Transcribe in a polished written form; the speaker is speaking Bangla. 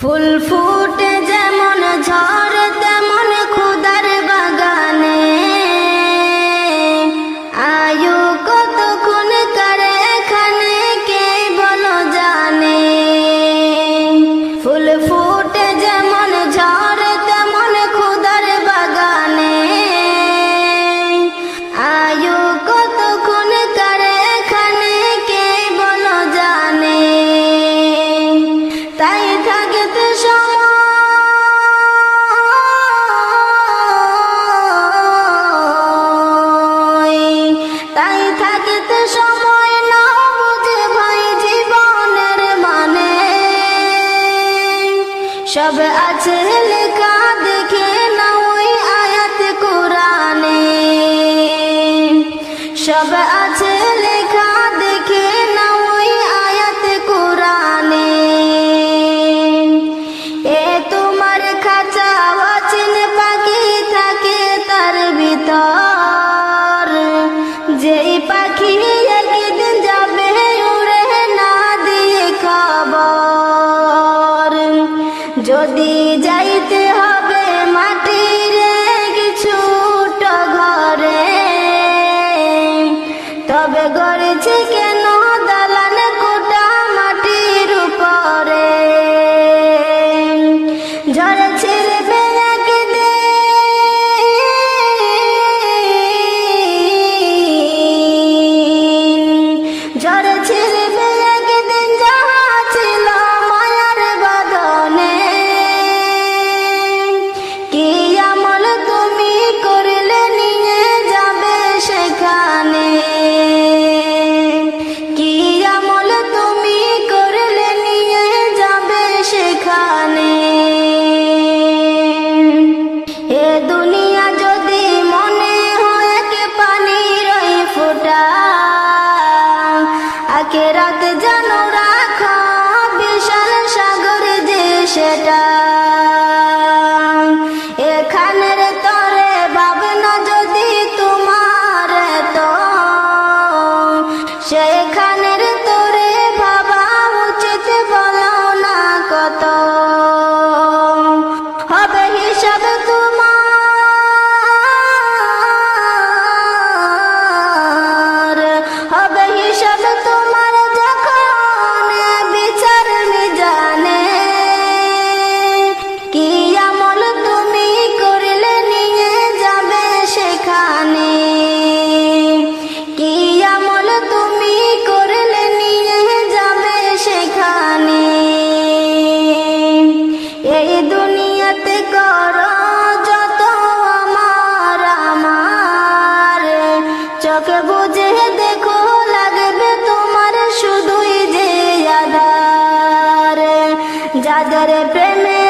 ফুল ফুটে যেমন ঝড় তেমন খুদার বাগানে, আয়ু কতক্ষণ কারে এখানে কে বলো জানে। ফুল ফুটে যেমন ঝড় তেমন খুদার বাগানে, আয়ু কতক্ষণ কারে এখানে কে বলো জানে। তাই থাকতে সময় না বুঝে ভাই জীবনের মানে, সব আছে লেখা দেখে না ওই আয়াত কোরআনে। সব আছে লেখা দেখে না ওই আয়াত কোরআনে। এ তোমার খাঁচা অচিন পাখি থাকে তার ভিতর, যেই পাখি একদিন যাবে উড়ে না দিয়ে খবর। যদি যাইতে হবে মাটির ছোট ঘরে, তবে গড়েছে কেন দালান কোটা মাটির উপরে। ঝড়ে ছিড়বে ঝড়ে ছিড়বে একদিন যাহা ছিল মায়ার বাঁধনে। কি আমল তুমি করলে নিয়ে যাবে সেখানে, কি আমল তুমি করলে নিয়ে যাবে সেখানে। এ দুনিয়া যদি মনে হয় কে পানির ওই ফোঁটা, আখিরাত জানো রাখো বিশাল সাগর যে সেটা। এখানের তরে ভাবনা যদি তোমার তো, সেখানের তরে ভাবা উচিত বলো না কত। হবে হিসাব তোমার, হবে হিসাব তোমার যখন বিচার মিজানে। কি আমল তুমি করলে নিয়ে যাবে সেখানে, কি আমল তুমি করলে নিয়ে যাবে সেখানে। এই দুনিয়াতে করো যত আমার আমার, চোখে বুঝে দেখো লাগবে তোমার শুধুই যে আধার। যাদের প্রেমে